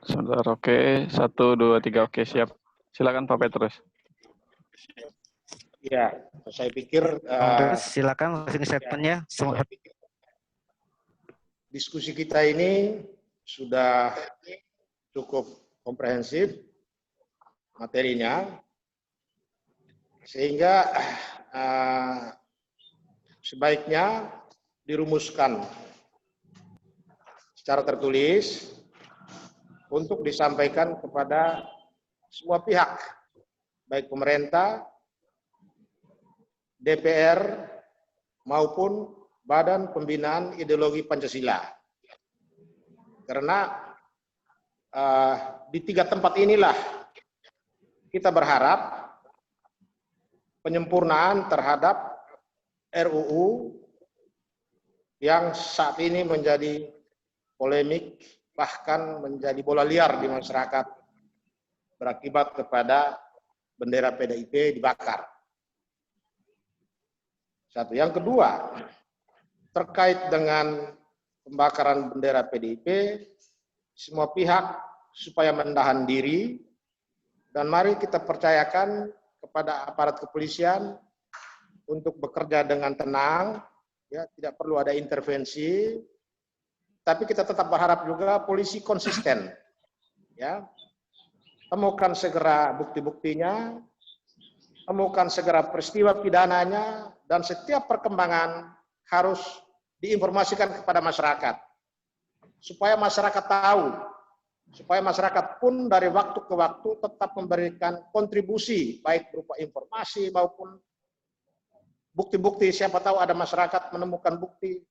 Sebentar, oke. 1, 2, 3, oke, siap. Silakan Pak Petrus. Ya, saya pikir Bang Petrus, silakan closing statement-nya. Diskusi kita ini sudah cukup komprehensif materinya, sehingga sebaiknya dirumuskan secara tertulis untuk disampaikan kepada semua pihak, baik pemerintah, DPR, maupun Badan Pembinaan Ideologi Pancasila. Karena di 3 tempat inilah kita berharap penyempurnaan terhadap RUU yang saat ini menjadi polemik, bahkan menjadi bola liar di masyarakat berakibat kepada bendera PDIP dibakar. Satu. Yang kedua, terkait dengan pembakaran bendera PDIP, semua pihak supaya menahan diri, dan mari kita percayakan kepada aparat kepolisian untuk bekerja dengan tenang, ya, tidak perlu ada intervensi, tapi kita tetap berharap juga polisi konsisten, ya, temukan segera bukti-buktinya, temukan segera peristiwa pidananya, dan setiap perkembangan harus diinformasikan kepada masyarakat, supaya masyarakat tahu, supaya masyarakat pun dari waktu ke waktu tetap memberikan kontribusi, baik berupa informasi maupun bukti-bukti. Siapa tahu ada masyarakat menemukan bukti,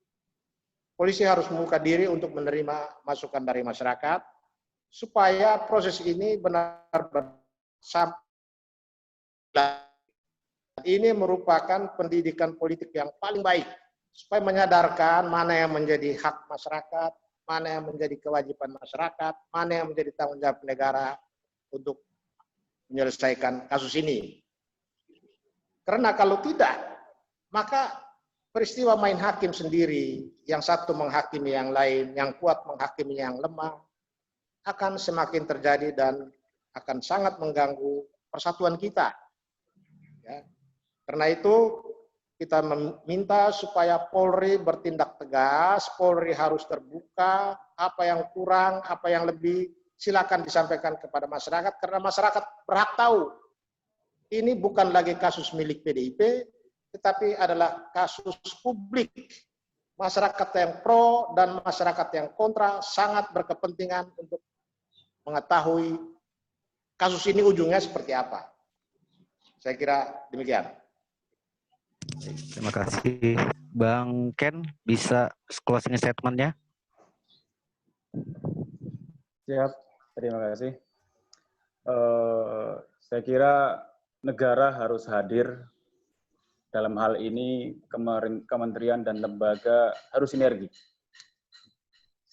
polisi harus membuka diri untuk menerima masukan dari masyarakat, supaya proses ini benar-benar sampai. Ini merupakan pendidikan politik yang paling baik, supaya menyadarkan mana yang menjadi hak masyarakat, mana yang menjadi kewajiban masyarakat, mana yang menjadi tanggung jawab negara untuk menyelesaikan kasus ini. Karena kalau tidak, maka peristiwa main hakim sendiri, yang satu menghakimi yang lain, yang kuat menghakimi yang lemah, akan semakin terjadi dan akan sangat mengganggu persatuan kita. Ya. Karena itu kita meminta supaya Polri bertindak tegas, Polri harus terbuka, apa yang kurang, apa yang lebih, silakan disampaikan kepada masyarakat, karena masyarakat berhak tahu. Ini bukan lagi kasus milik PDIP, tetapi adalah kasus publik. Masyarakat yang pro dan masyarakat yang kontra sangat berkepentingan untuk mengetahui kasus ini ujungnya seperti apa. Saya kira demikian. Terima kasih. Bang Ken, bisa closing statement-nya? Siap, terima kasih. Saya kira negara harus hadir dalam hal ini, kementerian dan lembaga harus sinergi.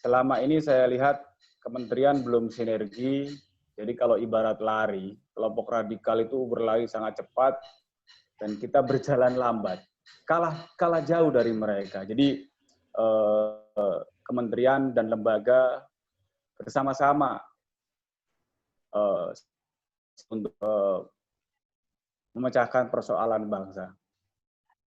Selama ini saya lihat kementerian belum sinergi, jadi kalau ibarat lari, kelompok radikal itu berlari sangat cepat, dan kita berjalan lambat, kalah jauh dari mereka. Jadi kementerian dan lembaga bersama-sama untuk memecahkan persoalan bangsa.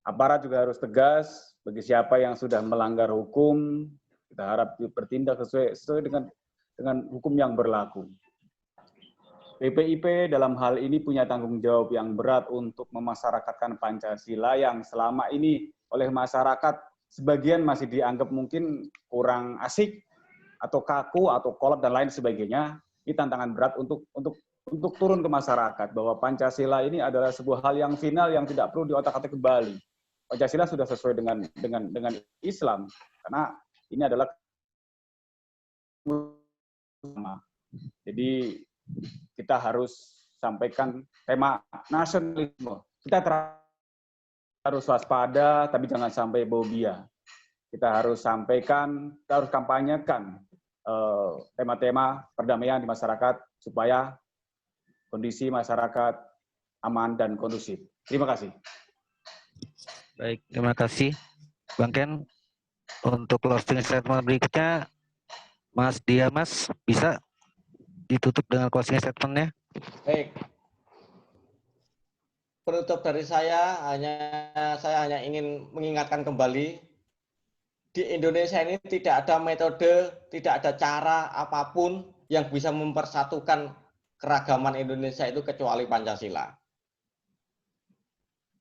Aparat juga harus tegas bagi siapa yang sudah melanggar hukum. Kita harap bertindak sesuai dengan hukum yang berlaku. BPIP dalam hal ini punya tanggung jawab yang berat untuk memasyarakatkan Pancasila yang selama ini oleh masyarakat sebagian masih dianggap mungkin kurang asik atau kaku atau kolot dan lain sebagainya. Ini tantangan berat untuk turun ke masyarakat bahwa Pancasila ini adalah sebuah hal yang final yang tidak perlu diotak-atik kembali. Pancasila sudah sesuai dengan Islam karena ini adalah jadi kita harus sampaikan tema nasionalisme. Kita harus waspada, tapi jangan sampai fobia. Kita harus sampaikan, kita harus kampanyekan tema-tema perdamaian di masyarakat supaya kondisi masyarakat aman dan kondusif. Terima kasih. Baik, terima kasih. Bang Ken, untuk closing statement berikutnya, Mas Diamas, bisa? ditutup dengan closing statement-nya. Baik. Penutup dari saya hanya ingin mengingatkan kembali, di Indonesia ini tidak ada metode, tidak ada cara apapun yang bisa mempersatukan keragaman Indonesia itu kecuali Pancasila.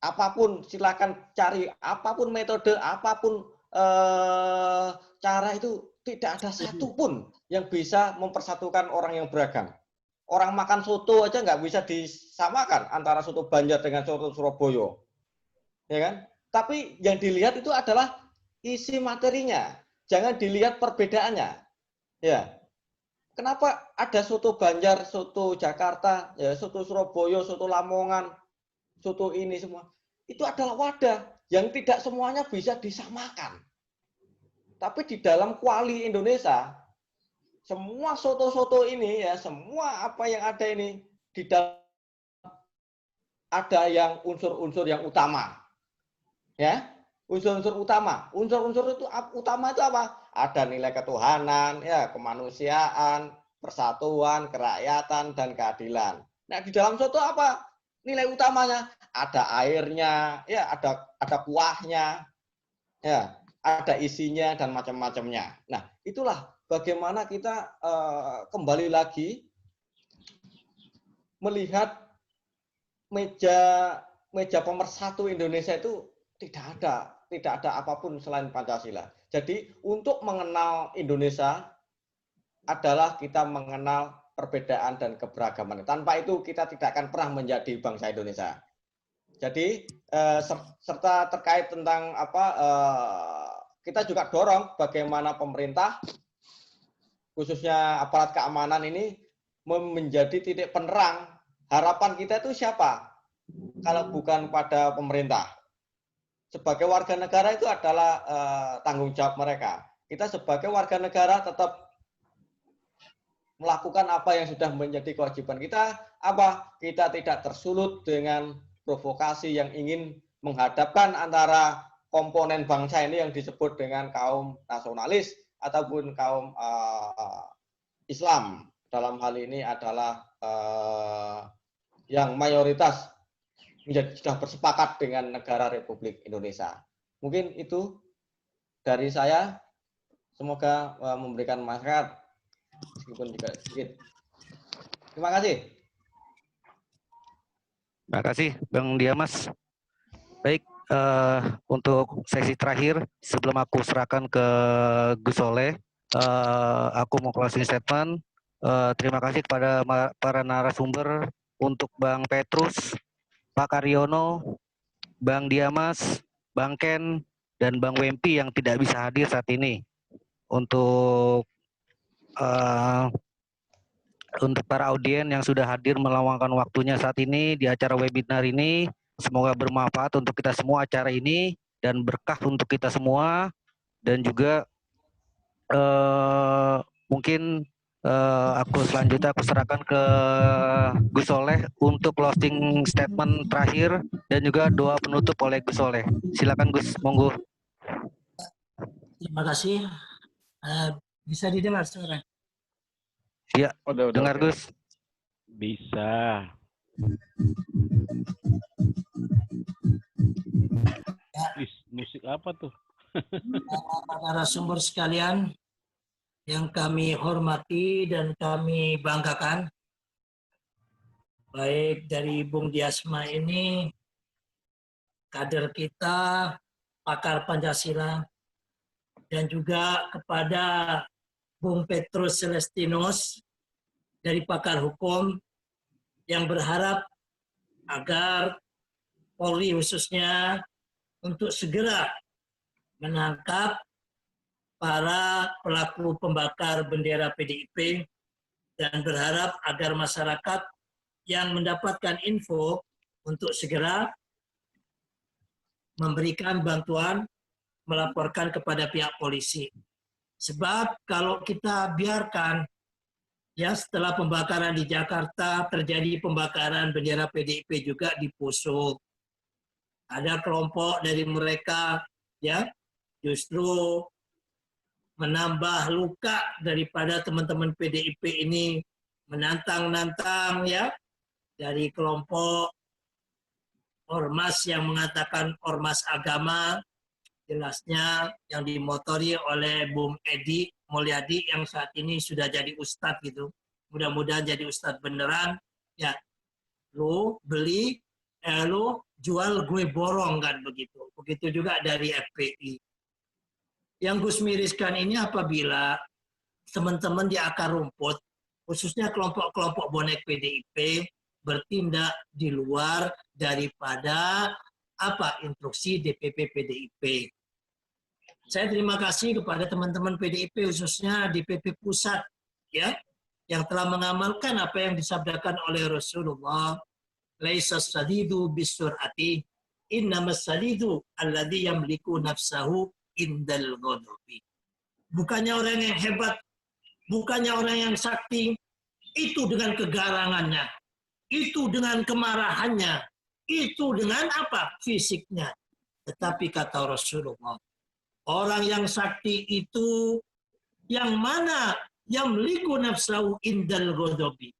Apapun silakan cari, apapun metode, apapun cara itu tidak ada satupun yang bisa mempersatukan orang yang beragam. Orang makan soto aja nggak bisa disamakan antara soto Banjar dengan soto Surabaya, ya kan? Tapi yang dilihat itu adalah isi materinya, jangan dilihat perbedaannya. Ya, kenapa ada soto Banjar, soto Jakarta, ya, soto Surabaya, soto Lamongan, soto ini semua? Itu adalah wadah yang tidak semuanya bisa disamakan. Tapi di dalam kuali Indonesia, semua soto-soto ini ya, semua apa yang ada ini di dalam ada yang unsur-unsur yang utama. Ya, unsur-unsur utama. Unsur-unsur itu utama itu apa? Ada nilai ketuhanan, ya, kemanusiaan, persatuan, kerakyatan dan keadilan. Nah, di dalam soto apa? Nilai utamanya ada airnya, ya, ada kuahnya, ya, ada isinya dan macam-macamnya. Nah, itulah bagaimana kita kembali lagi melihat meja pemersatu Indonesia itu tidak ada apapun selain Pancasila. Jadi untuk mengenal Indonesia adalah kita mengenal perbedaan dan keberagaman. Tanpa itu kita tidak akan pernah menjadi bangsa Indonesia. Jadi serta terkait tentang kita juga dorong bagaimana pemerintah khususnya aparat keamanan ini menjadi titik penerang. Harapan kita itu siapa? Kalau bukan pada pemerintah. Sebagai warga negara itu adalah tanggung jawab mereka. Kita sebagai warga negara tetap melakukan apa yang sudah menjadi kewajiban kita. Kita tidak tersulut dengan provokasi yang ingin menghadapkan antara komponen bangsa ini yang disebut dengan kaum nasionalis ataupun kaum Islam. Dalam hal ini adalah yang mayoritas sudah bersepakat dengan negara Republik Indonesia. Mungkin itu dari saya. Semoga memberikan manfaat meskipun juga sedikit. Terima kasih. Terima kasih, Bang Diamas. Baik, untuk sesi terakhir sebelum aku serahkan ke Gus Soleh, aku mau closing statement. Terima kasih kepada para narasumber, untuk Bang Petrus, Pak Karyono, Bang Diamas, Bang Ken, dan Bang Wempi yang tidak bisa hadir saat ini. Untuk para audien yang sudah hadir meluangkan waktunya saat ini di acara webinar ini, semoga bermanfaat untuk kita semua acara ini dan berkah untuk kita semua. Dan juga mungkin selanjutnya aku serahkan ke Gus Soleh untuk closing statement terakhir dan juga doa penutup oleh Gus Soleh. Silakan Gus, monggo. Terima kasih. Bisa didengar suara? Ya, Udah, dengar oke. Gus. Bisa. Musik apa tuh? Narasumber sekalian yang kami hormati dan kami banggakan, baik dari Bung Diasma ini, kader kita, pakar Pancasila, dan juga kepada Bung Petrus Celestinus dari pakar hukum yang berharap agar Polri khususnya untuk segera menangkap para pelaku pembakar bendera PDIP dan berharap agar masyarakat yang mendapatkan info untuk segera memberikan bantuan, melaporkan kepada pihak polisi. Sebab kalau kita biarkan ya setelah pembakaran di Jakarta terjadi pembakaran bendera PDIP juga di Poso. Ada kelompok dari mereka ya justru menambah luka daripada teman-teman PDIP ini menantang-nantang ya dari kelompok ormas yang mengatakan ormas agama, jelasnya yang dimotori oleh Bung Edi Mulyadi yang saat ini sudah jadi ustadz gitu. Mudah-mudahan jadi ustadz beneran. Ya, lo beli, lo jual, gue borong kan begitu. Begitu juga dari FPI. Yang Gus miriskan ini apabila teman-teman di akar rumput, khususnya kelompok-kelompok bonek PDIP, bertindak di luar daripada instruksi DPP PDIP. Saya terima kasih kepada teman-teman PDIP khususnya DPP pusat ya yang telah mengamalkan apa yang disabdakan oleh Rasulullah, laisa sadidu bisur'ati innamas sadidu alladzi yamliku nafsahu indal ghadabi. Bukannya orang yang hebat, bukannya orang yang sakti, itu dengan kegarangannya, itu dengan kemarahannya, itu dengan fisiknya. Tetapi kata Rasulullah, orang yang sakti itu yang mana yang meliku nafsahu indal ghadabi,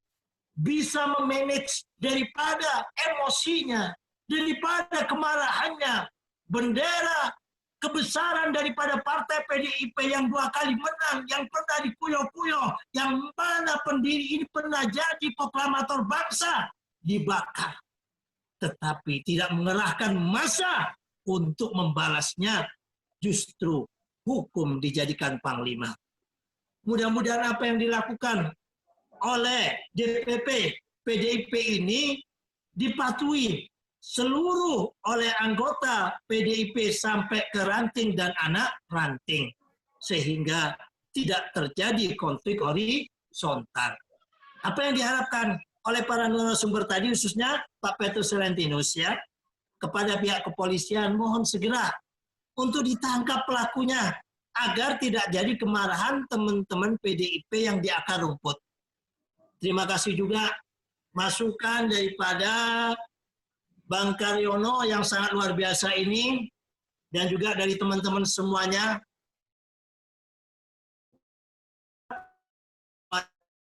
bisa memanage daripada emosinya, daripada kemarahannya. Bendera kebesaran daripada partai PDIP yang 2 kali menang, yang pernah dikuyok-kuyok, yang mana pendiri ini pernah jadi proklamator bangsa, dibakar. Tetapi tidak mengerahkan massa untuk membalasnya, justru hukum dijadikan panglima. Mudah-mudahan apa yang dilakukan oleh DPP PDIP ini dipatuhi seluruh oleh anggota PDIP sampai ke ranting dan anak ranting, sehingga tidak terjadi konflik horizontal. Apa yang diharapkan oleh para narasumber tadi, khususnya Pak Petrus Valentinus ya, kepada pihak kepolisian, mohon segera untuk ditangkap pelakunya agar tidak jadi kemarahan teman-teman PDIP yang di akar rumput. Terima kasih juga masukan daripada Bang Karyono yang sangat luar biasa ini, dan juga dari teman-teman semuanya,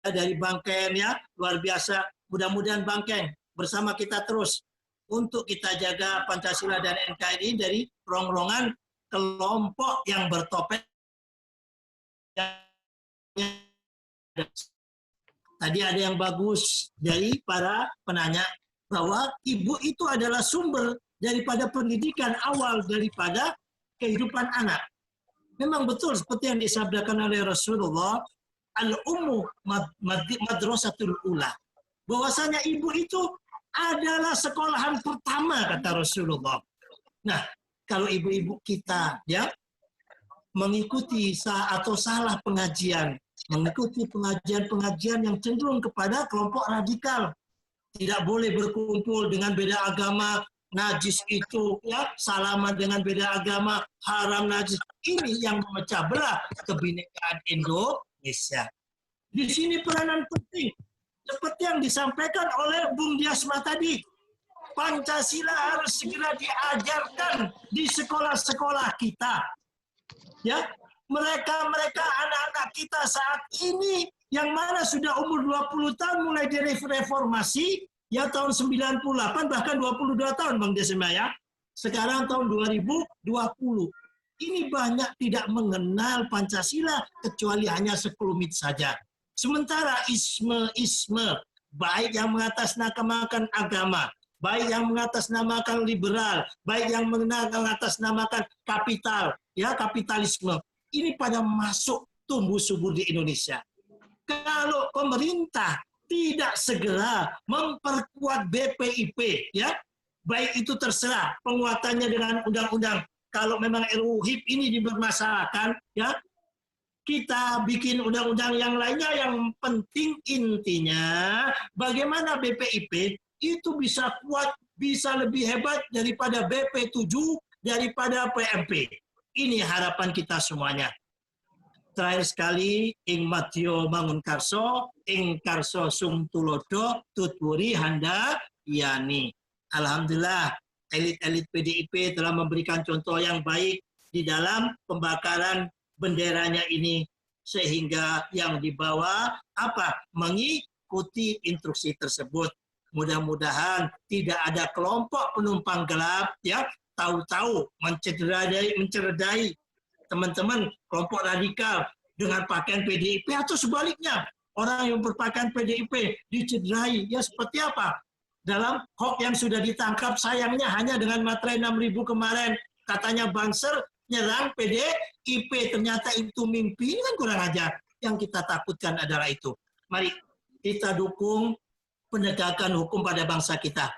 dari Bang Ken ya, luar biasa. Mudah-mudahan Bang Ken bersama kita terus untuk kita jaga Pancasila dan NKRI dari rongrongan kelompok yang bertopeng. Tadi ada yang bagus dari para penanya, bahwa ibu itu adalah sumber daripada pendidikan awal daripada kehidupan anak. Memang betul seperti yang disabdakan oleh Rasulullah, al-ummu madrasatul ula. Bahwasanya ibu itu adalah sekolahan pertama, kata Rasulullah. Nah, kalau ibu-ibu kita ya mengikuti atau salah pengajian, mengikuti pengajian-pengajian yang cenderung kepada kelompok radikal, tidak boleh berkumpul dengan beda agama, najis itu ya, salaman dengan beda agama, haram najis. Ini yang memecah belah kebinekaan Indonesia. Di sini peranan penting seperti yang disampaikan oleh Bung Diasma tadi. Pancasila harus segera diajarkan di sekolah-sekolah kita. Ya, mereka anak-anak kita saat ini yang mana sudah umur 20 tahun mulai direformasi, ya tahun 98 bahkan 22 tahun Bang Desma ya. Sekarang tahun 2020. Ini banyak tidak mengenal Pancasila kecuali hanya sekelumit saja. Sementara isme, baik yang mengatasnamakan agama, baik yang mengatasnamakan liberal, baik yang mengatasnamakan kapital, ya kapitalisme, ini pada masuk tumbuh subur di Indonesia. Kalau pemerintah tidak segera memperkuat BPIP, ya, baik itu terserah penguatannya dengan undang-undang. Kalau memang RUU HIP ini dipermasalahkan, ya, kita bikin undang-undang yang lainnya. Yang penting intinya bagaimana BPIP itu bisa kuat, bisa lebih hebat daripada BP7, daripada PMP. Ini harapan kita semuanya. Terakhir sekali, ing Matio Mangun Karso, ing Karso Sung Tulodo, Tutwuri Handa Yani. Alhamdulillah, elit-elit PDIP telah memberikan contoh yang baik di dalam pembakaran benderanya ini, sehingga yang dibawa mengikuti mengikuti instruksi tersebut. Mudah-mudahan tidak ada kelompok penumpang gelap ya tahu-tahu mencederai teman-teman kelompok radikal dengan pakaian PDIP atau sebaliknya orang yang berpakaian PDIP dicederai. Ya seperti apa? Dalam hoax yang sudah ditangkap sayangnya hanya dengan materai 6.000 kemarin katanya Banser nyerang PDIP, ternyata itu mimpi. Ini kan kurang ajar. Yang kita takutkan adalah itu. Mari kita dukung penegakan hukum pada bangsa kita.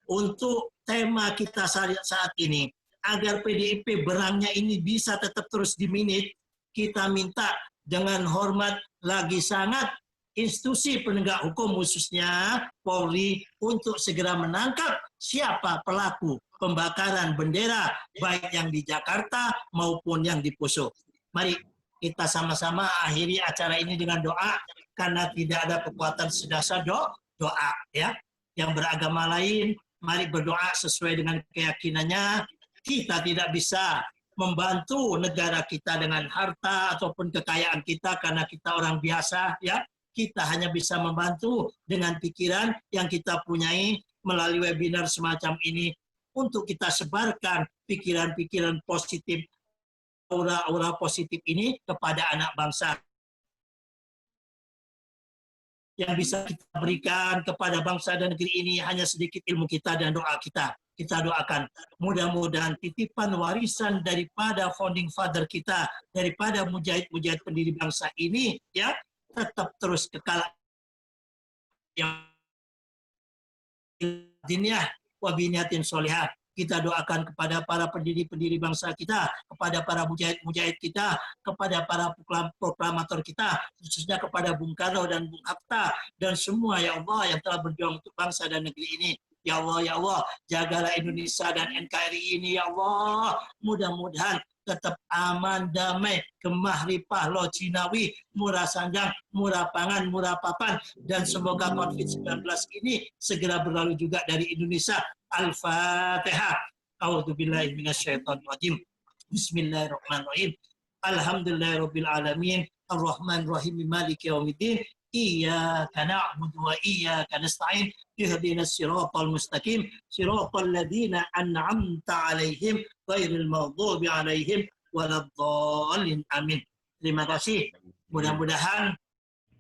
Untuk tema kita saat ini, agar PDIP berangnya ini bisa tetap terus diminit, kita minta dengan hormat lagi sangat institusi penegak hukum khususnya Polri untuk segera menangkap siapa pelaku pembakaran bendera baik yang di Jakarta maupun yang di Poso. Mari kita sama-sama akhiri acara ini dengan doa karena tidak ada kekuatan sedasar doa ya. Yang beragama lain mari berdoa sesuai dengan keyakinannya. Kita tidak bisa membantu negara kita dengan harta ataupun kekayaan kita karena kita orang biasa ya. Kita hanya bisa membantu dengan pikiran yang kita punyai melalui webinar semacam ini untuk kita sebarkan pikiran-pikiran positif, aura-aura positif ini kepada anak bangsa. Yang bisa kita berikan kepada bangsa dan negeri ini hanya sedikit ilmu kita dan doa kita. Kita doakan mudah-mudahan titipan warisan daripada founding father kita, daripada mujahid-mujahid pendiri bangsa ini ya tetap terus kekal yang diniyah wa biniyatin sholihah. Kita doakan kepada para pendiri-pendiri bangsa kita, kepada para mujahid-mujahid kita, kepada para proklamator kita, khususnya kepada Bung Karno dan Bung Hatta, dan semua ya Allah yang telah berjuang untuk bangsa dan negeri ini. Ya Allah, jagalah Indonesia dan NKRI ini ya Allah. Mudah-mudahan tetap aman, damai, gemah ripah, lo Cinawi, murah sanjang, murah pangan, murah papan, dan semoga COVID-19 ini segera berlalu juga dari Indonesia. Al-Fatihah. A'udzubillahi minasyaitonirrajim. Bismillahirrahmanirrahim. Alhamdulillahirabbil alamin. Ar-Rahmanir-Rahim. Maliki yaumiddin. Iyyaka na'budu wa iyyaka nasta'in. Ihdinas siratal mustaqim. Siratal ladzina an'amta 'alaihim ghairil maghdubi 'alaihim waladdallin. Amin. Terima kasih. Mudah-mudahan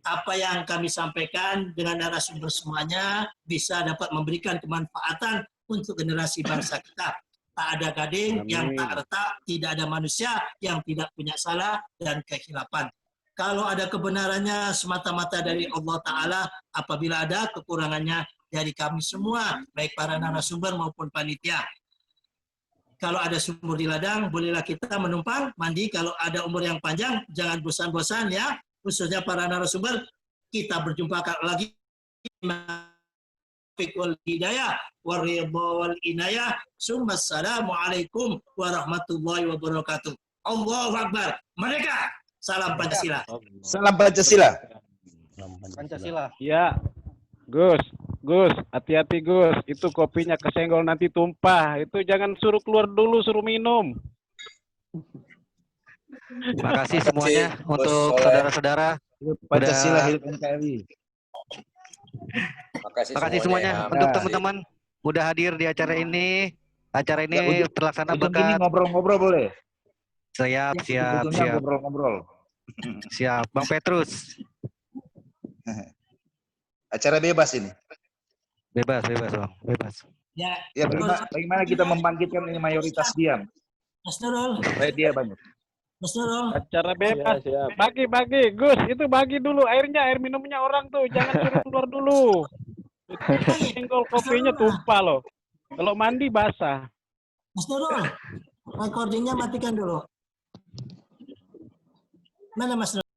apa yang kami sampaikan dengan narasumber semuanya bisa dapat memberikan kemanfaatan untuk generasi bangsa kita. Tak ada gading yang tak retak, tidak ada manusia yang tidak punya salah dan kehilapan. Kalau ada kebenarannya semata-mata dari Allah Ta'ala, apabila ada kekurangannya dari kami semua, baik para narasumber maupun panitia. Kalau ada sumur di ladang, bolehlah kita menumpang, mandi. Kalau ada umur yang panjang, jangan bosan-bosan ya. Khususnya para narasumber, kita berjumpa lagi. Wal hidayah, waridha wal inayah. Assalamualaikum warahmatullahi wabarakatuh. Allahu Akbar. Mereka, salam Pancasila. Salam Pancasila. Pancasila. Ya, Gus, hati-hati Gus. Itu kopinya kesenggol nanti tumpah. Itu jangan suruh keluar dulu, suruh minum. Terima kasih semuanya untuk saudara-saudara. Pancasila hidup NKRI. Terima kasih semuanya untuk teman-teman udah hadir di acara ini. Acara ini terlaksana berkat ngobrol-ngobrol boleh? Siap. Ngobrol-ngobrol. Siap, Bang Petrus. Acara bebas ini. Bebas, Bang. Bebas. Ya, Bagaimana kita membangkitkan ini mayoritas diam? Mas Nurul. Supaya dia banyak. Mas Nurul. Acara bebas. Bagi. Gus, itu bagi dulu airnya, air minumnya orang tuh. Jangan suruh keluar dulu. Senggol kopinya tumpah loh. Kalau mandi basah. Mas Nurul, recordingnya matikan dulu. Mana Mas Nurul?